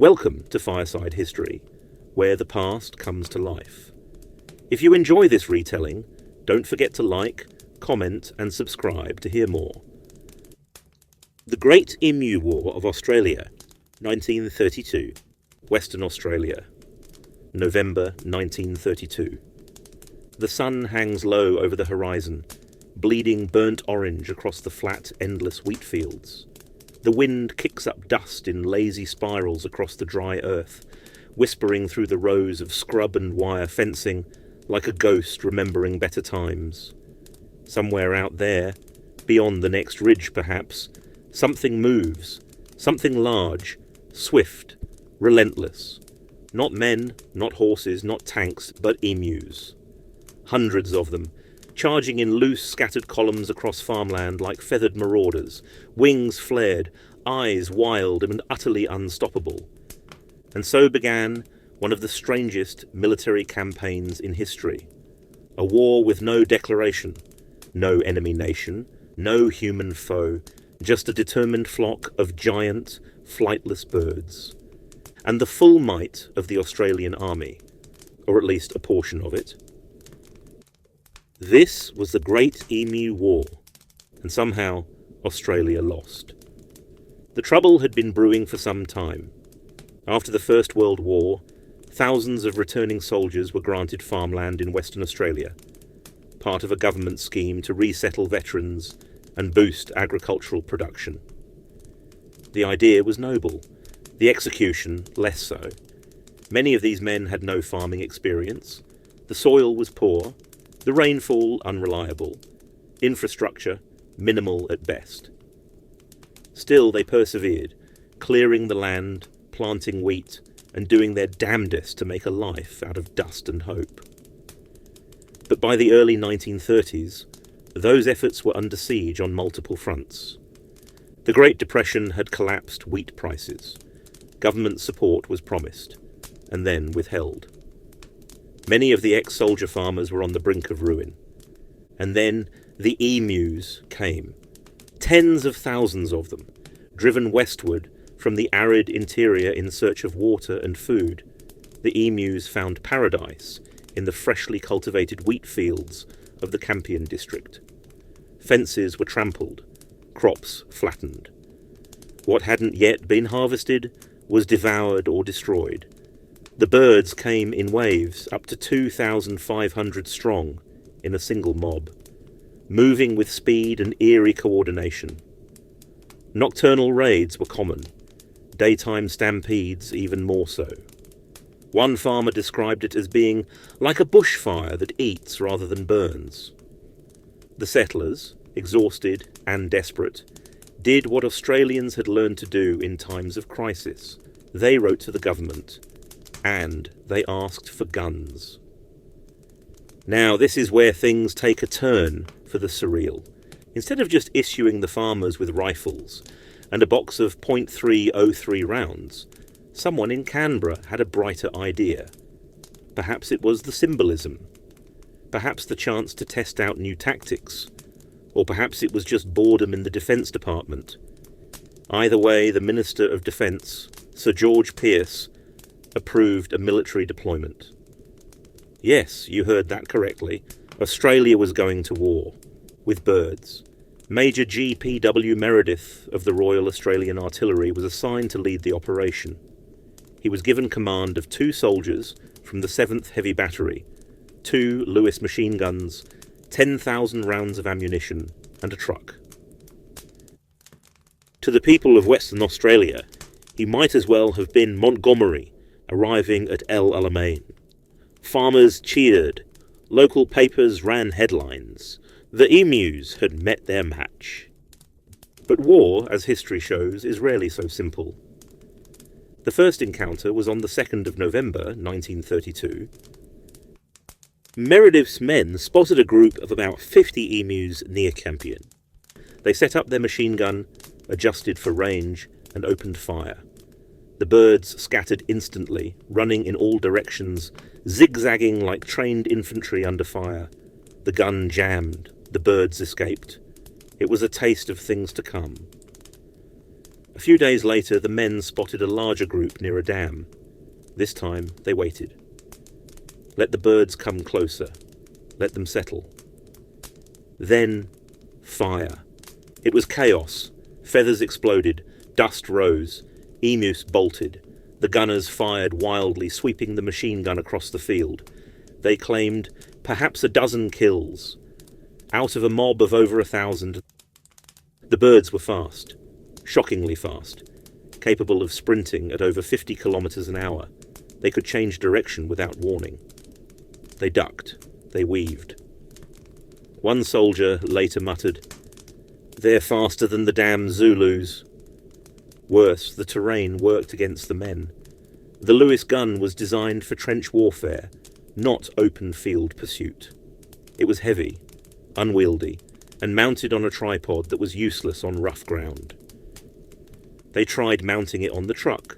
Welcome to Fireside History, where the past comes to life. If you enjoy this retelling, don't forget to like, comment and subscribe to hear more. The Great Emu War of Australia, 1932, Western Australia, November 1932. The sun hangs low over the horizon, bleeding burnt orange across the flat, endless wheat fields. The wind kicks up dust in lazy spirals across the dry earth, whispering through the rows of scrub and wire fencing like a ghost remembering better times. Somewhere out there, beyond the next ridge perhaps, something moves, something large, swift, relentless. Not men, not horses, not tanks, but emus. Hundreds of them, charging in loose, scattered columns across farmland like feathered marauders, wings flared, eyes wild and utterly unstoppable. And so began one of the strangest military campaigns in history. A war with no declaration, no enemy nation, no human foe, just a determined flock of giant, flightless birds. And the full might of the Australian army, or at least a portion of it. This was the Great Emu War, and somehow Australia lost. The trouble had been brewing for some time. After the First World War, thousands of returning soldiers were granted farmland in Western Australia, part of a government scheme to resettle veterans and boost agricultural production. The idea was noble, the execution less so. Many of these men had no farming experience, the soil was poor, the rainfall unreliable, infrastructure minimal at best. Still they persevered, clearing the land, planting wheat, and doing their damnedest to make a life out of dust and hope. But by the early 1930s, those efforts were under siege on multiple fronts. The Great Depression had collapsed wheat prices. Government support was promised, and then withheld. Many of the ex-soldier farmers were on the brink of ruin. And then the emus came. Tens of thousands of them, driven westward from the arid interior in search of water and food. The emus found paradise in the freshly cultivated wheat fields of the Campion district. Fences were trampled, crops flattened. What hadn't yet been harvested was devoured or destroyed. The birds came in waves, up to 2,500 strong, in a single mob, moving with speed and eerie coordination. Nocturnal raids were common, daytime stampedes even more so. One farmer described it as being like a bushfire that eats rather than burns. The settlers, exhausted and desperate, did what Australians had learned to do in times of crisis. They wrote to the government, and they asked for guns. Now this is where things take a turn for the surreal. Instead of just issuing the farmers with rifles and a box of .303 rounds, someone in Canberra had a brighter idea. Perhaps it was the symbolism. Perhaps the chance to test out new tactics. Or perhaps it was just boredom in the Defence Department. Either way, the Minister of Defence, Sir George Pearce, approved a military deployment. Yes, you heard that correctly. Australia was going to war. With birds. Major G.P.W. Meredith of the Royal Australian Artillery was assigned to lead the operation. He was given command of 2 soldiers from the 7th Heavy Battery, 2 Lewis machine guns, 10,000 rounds of ammunition, and a truck. To the people of Western Australia, he might as well have been Montgomery arriving at El Alamein. Farmers cheered. Local papers ran headlines. The emus had met their match. But war, as history shows, is rarely so simple. The first encounter was on the 2nd of November, 1932. Meredith's men spotted a group of about 50 emus near Campion. They set up their machine gun, adjusted for range, and opened fire. The birds scattered instantly, running in all directions, zigzagging like trained infantry under fire. The gun jammed. The birds escaped. It was a taste of things to come. A few days later, the men spotted a larger group near a dam. This time, they waited. Let the birds come closer. Let them settle. Then, fire. It was chaos. Feathers exploded. Dust rose. Emus bolted. The gunners fired wildly, sweeping the machine gun across the field. They claimed perhaps a dozen kills. Out of a mob of over 1,000, the birds were fast, shockingly fast, capable of sprinting at over 50 kilometers an hour. They could change direction without warning. They ducked. They weaved. One soldier later muttered, "They're faster than the damn Zulus." Worse, the terrain worked against the men. The Lewis gun was designed for trench warfare, not open field pursuit. It was heavy, unwieldy, and mounted on a tripod that was useless on rough ground. They tried mounting it on the truck.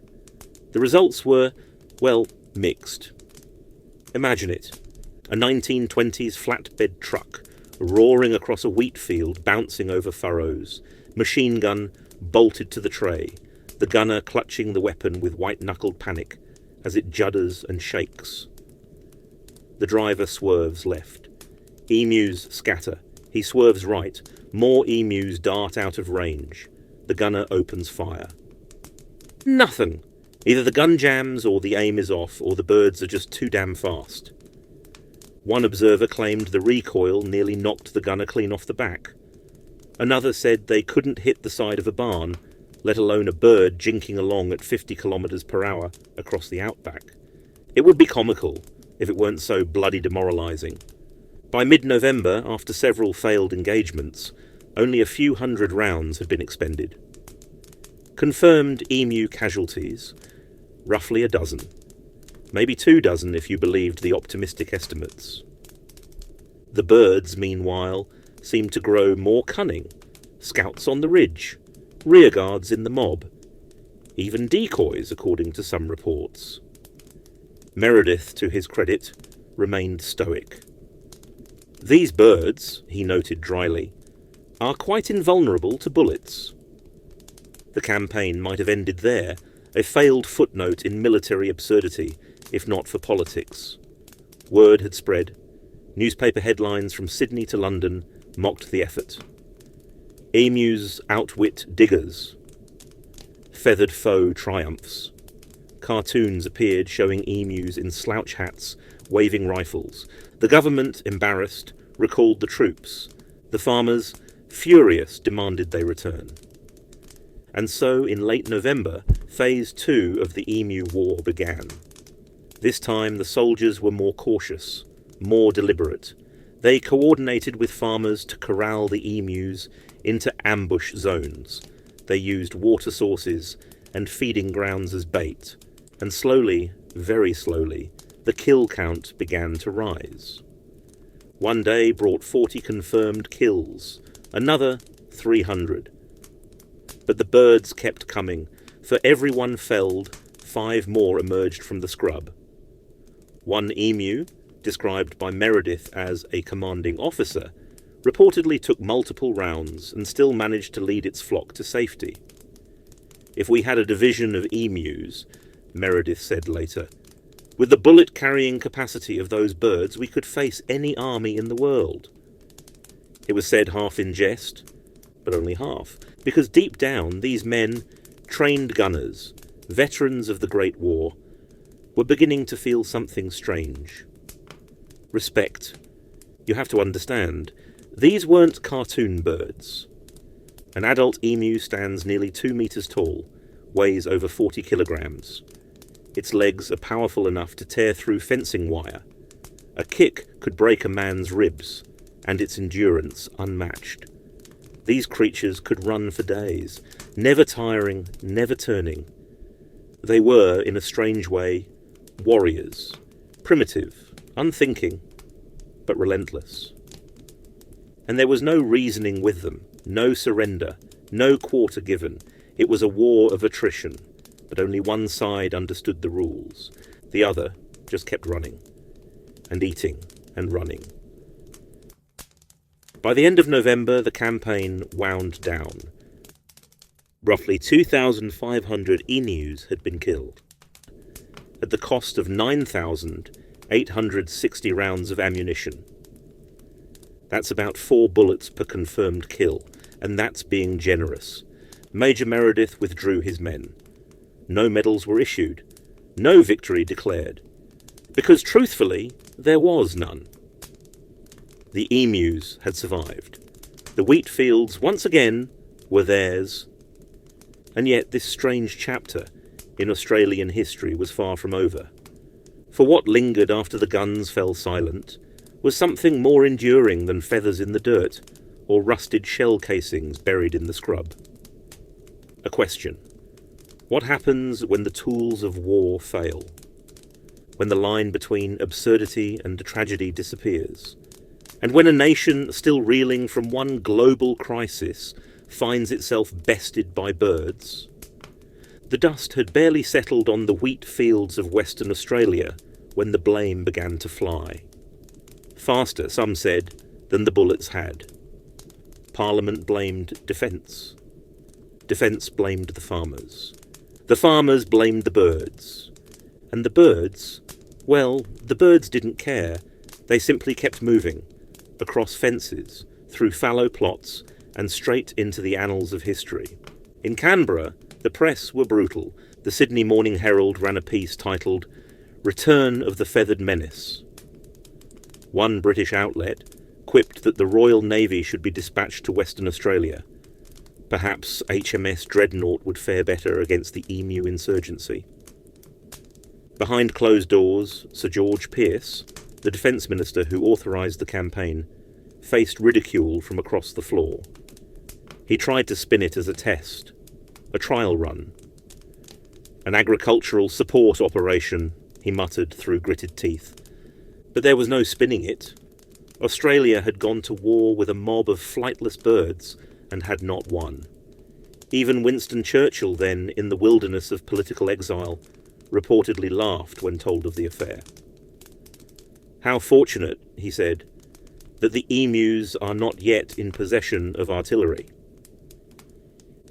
The results were, well, mixed. Imagine it, a 1920s flatbed truck roaring across a wheat field, bouncing over furrows, machine gun bolted to the tray, the gunner clutching the weapon with white-knuckled panic as it judders and shakes. The driver swerves left. Emus scatter. He swerves right. More emus dart out of range. The gunner opens fire. Nothing. Either the gun jams, or the aim is off, or the birds are just too damn fast. One observer claimed the recoil nearly knocked the gunner clean off the back. Another said they couldn't hit the side of a barn, let alone a bird jinking along at 50 kilometers per hour across the outback. It would be comical if it weren't so bloody demoralizing. By mid-November, after several failed engagements, only a few hundred rounds had been expended. Confirmed emu casualties, roughly a dozen. Maybe 2 dozen if you believed the optimistic estimates. The birds, meanwhile, seemed to grow more cunning. Scouts on the ridge, rearguards in the mob, even decoys, according to some reports. Meredith, to his credit, remained stoic. "These birds," he noted dryly, "are quite invulnerable to bullets." The campaign might have ended there, a failed footnote in military absurdity, if not for politics. Word had spread. Newspaper headlines from Sydney to London mocked the effort. Emus outwit diggers. Feathered foe triumphs. Cartoons appeared showing emus in slouch hats, waving rifles. The government, embarrassed, recalled the troops. The farmers, furious, demanded they return. And so, in late November, Phase 2 of the Emu War began. This time the soldiers were more cautious, more deliberate. They coordinated with farmers to corral the emus into ambush zones. They used water sources and feeding grounds as bait, and slowly, very slowly, the kill count began to rise. One day brought 40 confirmed kills, another 300. But the birds kept coming. For every one felled, 5 more emerged from the scrub. One emu, described by Meredith as a commanding officer, reportedly took multiple rounds and still managed to lead its flock to safety. "If we had a division of emus," Meredith said later, "with the bullet-carrying capacity of those birds, we could face any army in the world." It was said half in jest, but only half, because deep down these men, trained gunners, veterans of the Great War, were beginning to feel something strange. Respect. You have to understand, these weren't cartoon birds. An adult emu stands nearly 2 meters tall, weighs over 40 kilograms. Its legs are powerful enough to tear through fencing wire. A kick could break a man's ribs, and its endurance unmatched. These creatures could run for days, never tiring, never turning. They were, in a strange way, warriors, primitive, unthinking, but relentless. And there was no reasoning with them, no surrender, no quarter given. It was a war of attrition, but only one side understood the rules. The other just kept running, and eating, and running. By the end of November, the campaign wound down. Roughly 2,500 emus had been killed, at the cost of 9,860 rounds of ammunition. That's about 4 bullets per confirmed kill, and that's being generous. Major Meredith withdrew his men. No medals were issued, no victory declared, because truthfully, there was none. The emus had survived. The wheat fields, once again, were theirs. And yet this strange chapter in Australian history was far from over. For what lingered after the guns fell silent was something more enduring than feathers in the dirt or rusted shell casings buried in the scrub. A question. What happens when the tools of war fail? When the line between absurdity and tragedy disappears? And when a nation still reeling from one global crisis finds itself bested by birds? The dust had barely settled on the wheat fields of Western Australia when the blame began to fly. Faster, some said, than the bullets had. Parliament blamed defence. Defence blamed the farmers. The farmers blamed the birds. And the birds, well, the birds didn't care. They simply kept moving, across fences, through fallow plots, and straight into the annals of history. In Canberra, the press were brutal. The Sydney Morning Herald ran a piece titled "Return of the Feathered Menace." One British outlet quipped that the Royal Navy should be dispatched to Western Australia. Perhaps HMS Dreadnought would fare better against the emu insurgency. Behind closed doors, Sir George Pearce, the Defence Minister who authorised the campaign, faced ridicule from across the floor. He tried to spin it as a test, a trial run. An agricultural support operation, he muttered through gritted teeth. But there was no spinning it. Australia had gone to war with a mob of flightless birds and had not won. Even Winston Churchill, then in the wilderness of political exile, reportedly laughed when told of the affair. How fortunate, he said, that the emus are not yet in possession of artillery.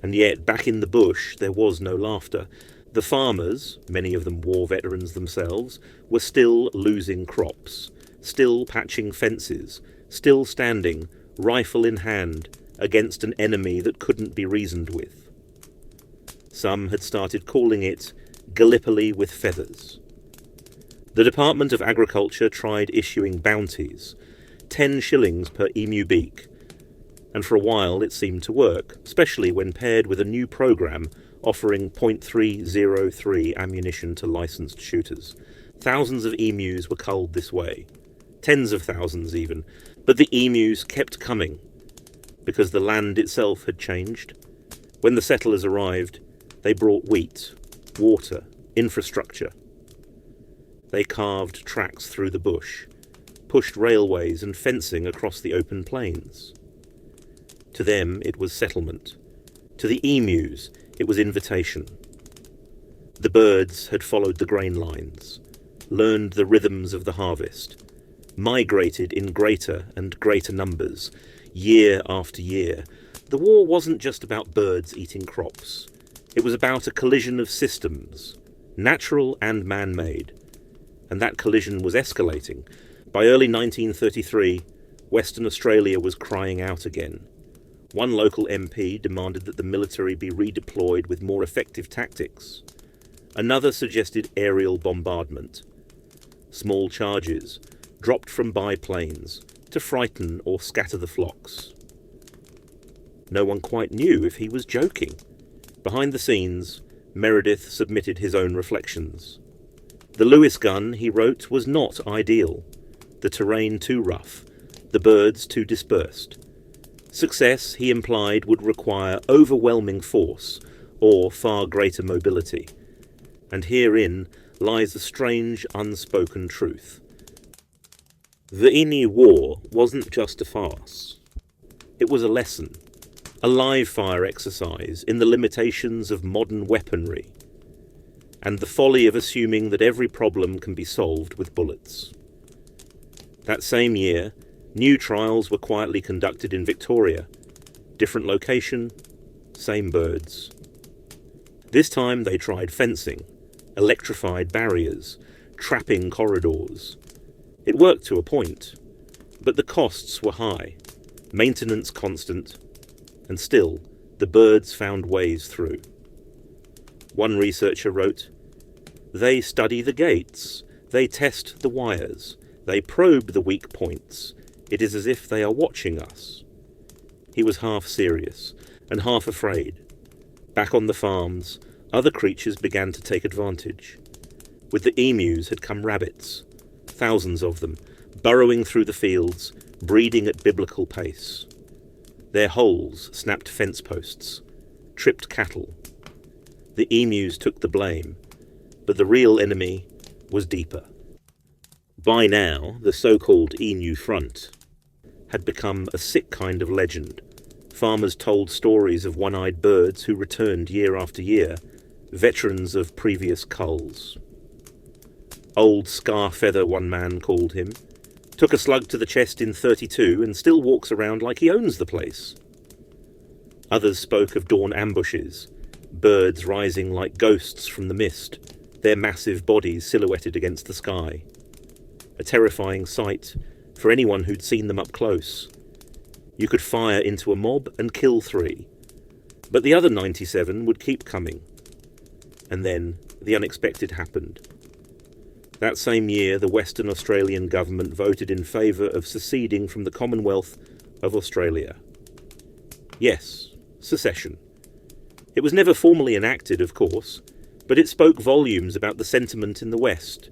And yet, back in the bush, there was no laughter. The farmers, many of them war veterans themselves, were still losing crops, still patching fences, still standing, rifle in hand, against an enemy that couldn't be reasoned with. Some had started calling it Gallipoli with feathers. The Department of Agriculture tried issuing bounties, 10 shillings per emu beak, and for a while it seemed to work, especially when paired with a new programme offering .303 ammunition to licensed shooters. Thousands of emus were culled this way, tens of thousands even, but the emus kept coming, because the land itself had changed. When the settlers arrived, they brought wheat, water, infrastructure. They carved tracks through the bush, pushed railways and fencing across the open plains. To them it was settlement. To the emus it was invitation. The birds had followed the grain lines, learned the rhythms of the harvest, migrated in greater and greater numbers, year after year. The war wasn't just about birds eating crops. It was about a collision of systems, natural and man-made. And that collision was escalating. By early 1933, Western Australia was crying out again. One local MP demanded that the military be redeployed with more effective tactics. Another suggested aerial bombardment. Small charges, dropped from biplanes, to frighten or scatter the flocks. No one quite knew if he was joking. Behind the scenes, Meredith submitted his own reflections. The Lewis gun, he wrote, was not ideal. The terrain too rough, the birds too dispersed. Success, he implied, would require overwhelming force or far greater mobility. And herein lies a strange unspoken truth. The Emu War wasn't just a farce. It was a lesson, a live-fire exercise in the limitations of modern weaponry, and the folly of assuming that every problem can be solved with bullets. That same year, new trials were quietly conducted in Victoria. Different location, same birds. This time they tried fencing, electrified barriers, trapping corridors. It worked to a point, but the costs were high, maintenance constant, and still the birds found ways through. One researcher wrote, "They study the gates, they test the wires, they probe the weak points. It is as if they are watching us." He was half serious and half afraid. Back on the farms, other creatures began to take advantage. With the emus had come rabbits, thousands of them, burrowing through the fields, breeding at biblical pace. Their holes snapped fence posts, tripped cattle. The emus took the blame, but the real enemy was deeper. By now, the so-called Emu Front had become a sick kind of legend. Farmers told stories of one-eyed birds who returned year after year, veterans of previous culls. Old Scarfeather, one man called him, took a slug to the chest in 32 and still walks around like he owns the place. Others spoke of dawn ambushes, birds rising like ghosts from the mist, their massive bodies silhouetted against the sky. A terrifying sight for anyone who'd seen them up close. You could fire into a mob and kill 3, but the other 97 would keep coming. And then the unexpected happened. That same year, the Western Australian government voted in favour of seceding from the Commonwealth of Australia. Yes, secession. It was never formally enacted, of course, but it spoke volumes about the sentiment in the West.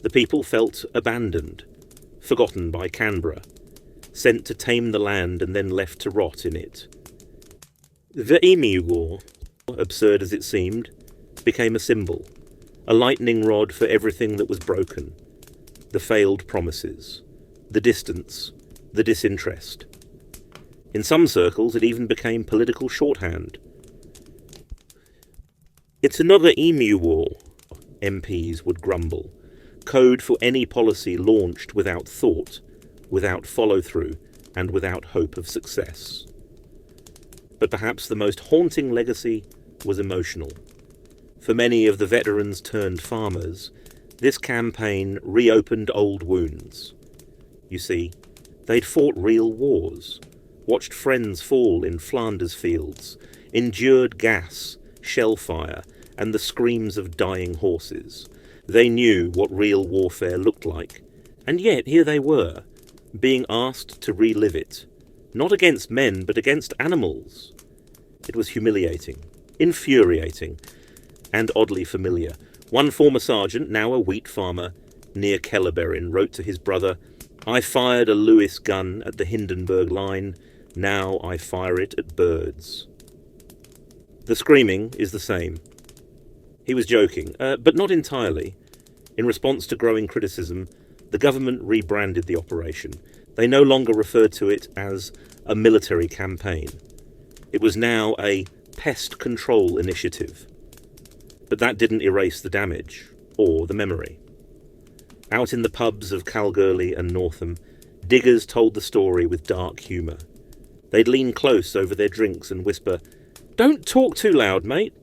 The people felt abandoned, forgotten by Canberra, sent to tame the land and then left to rot in it. The Emu War, absurd as it seemed, became a symbol, a lightning rod for everything that was broken, the failed promises, the distance, the disinterest. In some circles it even became political shorthand. "It's another Emu War," MPs would grumble, code for any policy launched without thought, without follow-through, and without hope of success. But perhaps the most haunting legacy was emotional. For many of the veterans turned farmers, this campaign reopened old wounds. You see, they'd fought real wars, watched friends fall in Flanders fields, endured gas, shell fire, and the screams of dying horses. They knew what real warfare looked like, and yet here they were, being asked to relive it, not against men, but against animals. It was humiliating, infuriating, and oddly familiar. One former sergeant, now a wheat farmer near Kellerberrin, wrote to his brother, "I fired a Lewis gun at the Hindenburg line, now I fire it at birds." The screaming is the same. He was joking, but not entirely. In response to growing criticism, the government rebranded the operation. They no longer referred to it as a military campaign. It was now a pest control initiative. But that didn't erase the damage, or the memory. Out in the pubs of Kalgoorlie and Northam, diggers told the story with dark humour. They'd lean close over their drinks and whisper, "Don't talk too loud, mate.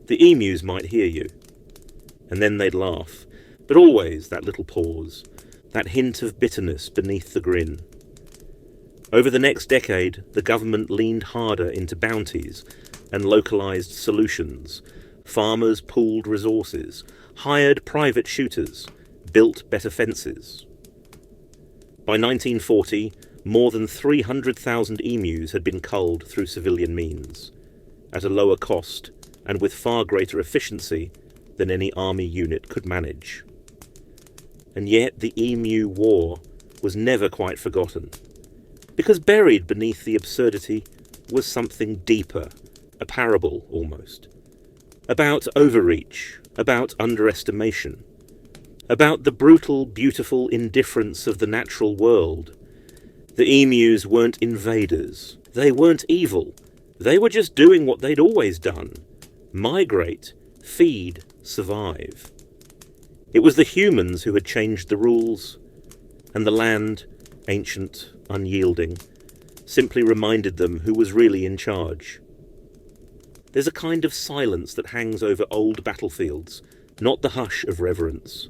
The emus might hear you." And then they'd laugh, but always that little pause, that hint of bitterness beneath the grin. Over the next decade, the government leaned harder into bounties and localised solutions. Farmers pooled resources, hired private shooters, built better fences. By 1940, more than 300,000 emus had been culled through civilian means, at a lower cost and with far greater efficiency than any army unit could manage. And yet the Emu War was never quite forgotten, because buried beneath the absurdity was something deeper, a parable almost, about overreach, about underestimation, about the brutal, beautiful indifference of the natural world. The emus weren't invaders, they weren't evil, they were just doing what they'd always done: migrate, feed, survive. It was the humans who had changed the rules, and the land, ancient, unyielding, simply reminded them who was really in charge. There's a kind of silence that hangs over old battlefields, not the hush of reverence,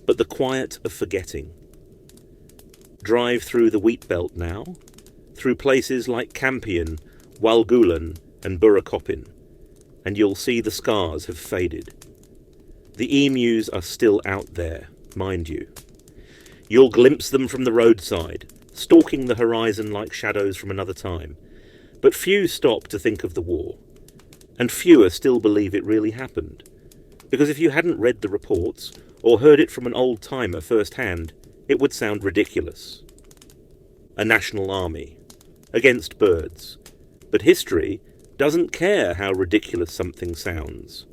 but the quiet of forgetting. Drive through the wheat belt now, through places like Campion, Walgulan and Burrakopin, and you'll see the scars have faded. The emus are still out there, mind you. You'll glimpse them from the roadside, stalking the horizon like shadows from another time. But few stop to think of the war, and fewer still believe it really happened. Because if you hadn't read the reports, or heard it from an old-timer firsthand, it would sound ridiculous. A national army, against birds. But history doesn't care how ridiculous something sounds.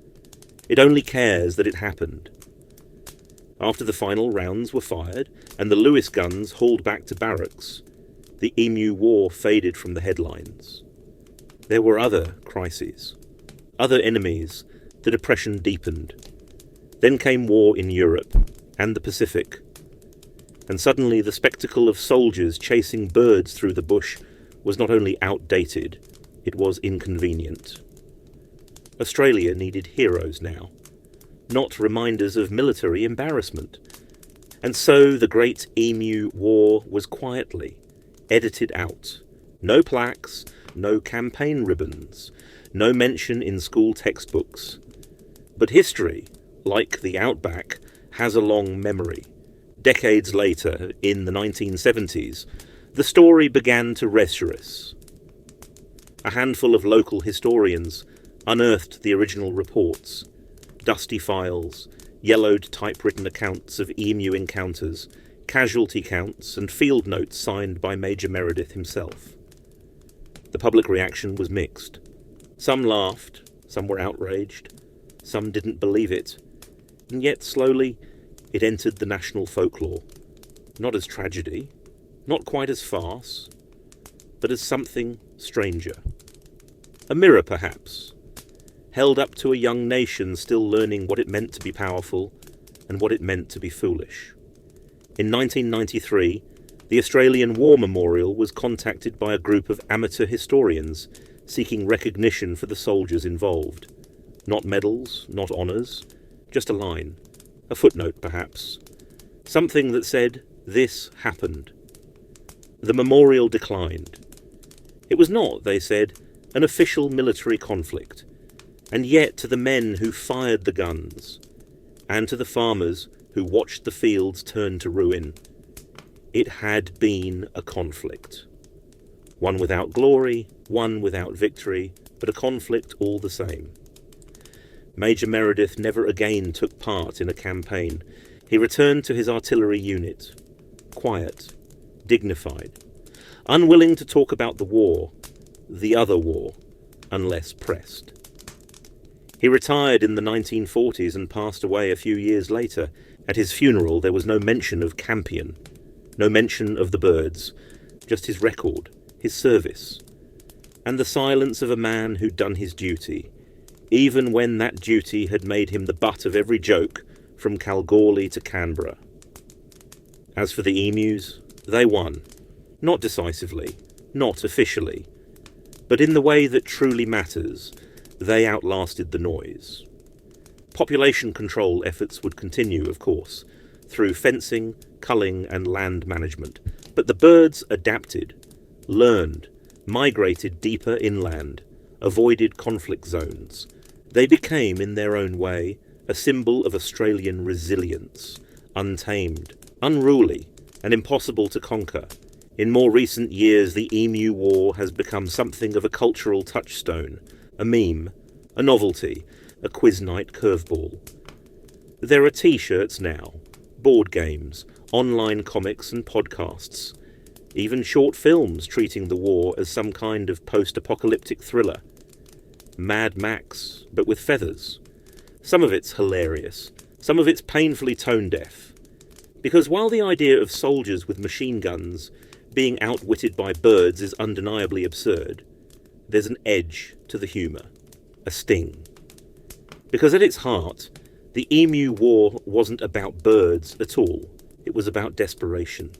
It only cares that it happened. After the final rounds were fired, and the Lewis guns hauled back to barracks, the Emu War faded from the headlines. There were other crises, other enemies. The depression deepened. Then came war in Europe and the Pacific, and suddenly the spectacle of soldiers chasing birds through the bush was not only outdated, it was inconvenient. Australia needed heroes now, not reminders of military embarrassment. And so the Great Emu War was quietly edited out. No plaques, no campaign ribbons, no mention in school textbooks. But history, like the Outback, has a long memory. Decades later, in the 1970s, the story began to resurface. A handful of local historians unearthed the original reports, dusty files, yellowed typewritten accounts of emu encounters, casualty counts, and field notes signed by Major Meredith himself. The public reaction was mixed. Some laughed, some were outraged, some didn't believe it, and yet slowly it entered the national folklore, not as tragedy, not quite as farce, but as something stranger. A mirror, perhaps, held up to a young nation still learning what it meant to be powerful and what it meant to be foolish. In 1993, the Australian War Memorial was contacted by a group of amateur historians seeking recognition for the soldiers involved. Not medals, not honours, just a line, a footnote perhaps, something that said, "This happened." The memorial declined. It was not, they said, an official military conflict, and yet to the men who fired the guns, and to the farmers who watched the fields turn to ruin, it had been a conflict. One without glory, one without victory, but a conflict all the same. Major Meredith never again took part in a campaign. He returned to his artillery unit, quiet, dignified, unwilling to talk about the war, the other war, unless pressed. He retired in the 1940s and passed away a few years later. At his funeral there was no mention of Campion, no mention of the birds, just his record, his service, and the silence of a man who'd done his duty, even when that duty had made him the butt of every joke from Kalgoorlie to Canberra. As for the emus, they won, not decisively, not officially, but in the way that truly matters, they outlasted the noise. Population control efforts would continue, of course, through fencing, culling and land management, but the birds adapted, learned, migrated deeper inland, avoided conflict zones. They became, in their own way, a symbol of Australian resilience, untamed, unruly, and impossible to conquer. In more recent years, the Emu War has become something of a cultural touchstone, a meme, a novelty, a quiz night curveball. There are T-shirts now, board games, online comics and podcasts, even short films treating the war as some kind of post-apocalyptic thriller. Mad Max, but with feathers. Some of it's hilarious, some of it's painfully tone-deaf. Because while the idea of soldiers with machine guns being outwitted by birds is undeniably absurd, there's an edge to the humour, a sting. Because at its heart, the Emu War wasn't about birds at all. It was about desperation,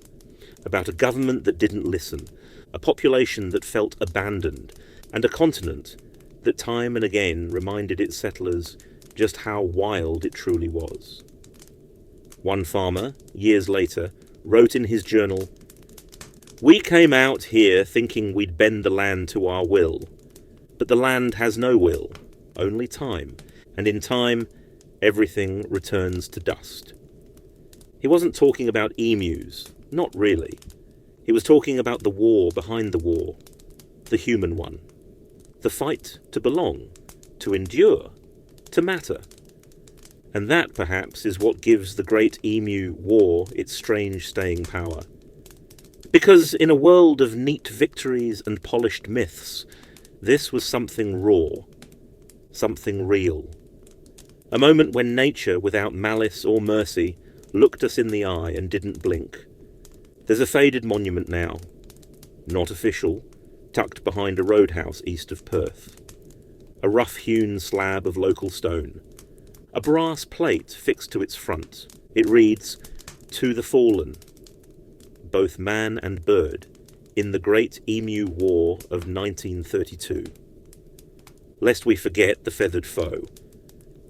about a government that didn't listen, a population that felt abandoned, and a continent that time and again reminded its settlers just how wild it truly was. One farmer, years later, wrote in his journal, "We came out here thinking we'd bend the land to our will, but the land has no will, only time, and in time, everything returns to dust." He wasn't talking about emus, not really. He was talking about the war behind the war, the human one. The fight to belong, to endure, to matter. And that, perhaps, is what gives the Great Emu War its strange staying power. Because in a world of neat victories and polished myths, this was something raw, something real. A moment when nature, without malice or mercy, looked us in the eye and didn't blink. There's a faded monument now, not official, tucked behind a roadhouse east of Perth. A rough-hewn slab of local stone. A brass plate fixed to its front. It reads, "To the fallen, both man and bird, in the Great Emu War of 1932. Lest we forget the feathered foe.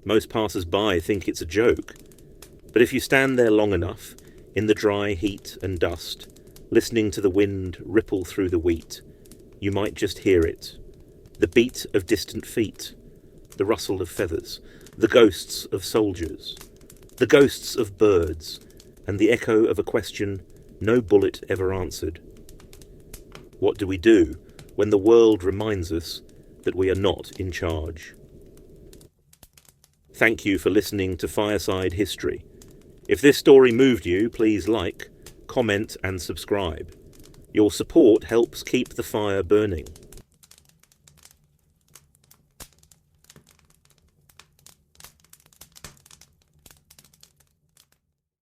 Most passers-by think it's a joke, but if you stand there long enough, in the dry heat and dust, listening to the wind ripple through the wheat, you might just hear it. The beat of distant feet, the rustle of feathers, the ghosts of soldiers, the ghosts of birds, and the echo of a question no bullet ever answered. What do we do when the world reminds us that we are not in charge?" Thank you for listening to Fireside History. If this story moved you, please like, comment and subscribe. Your support helps keep the fire burning.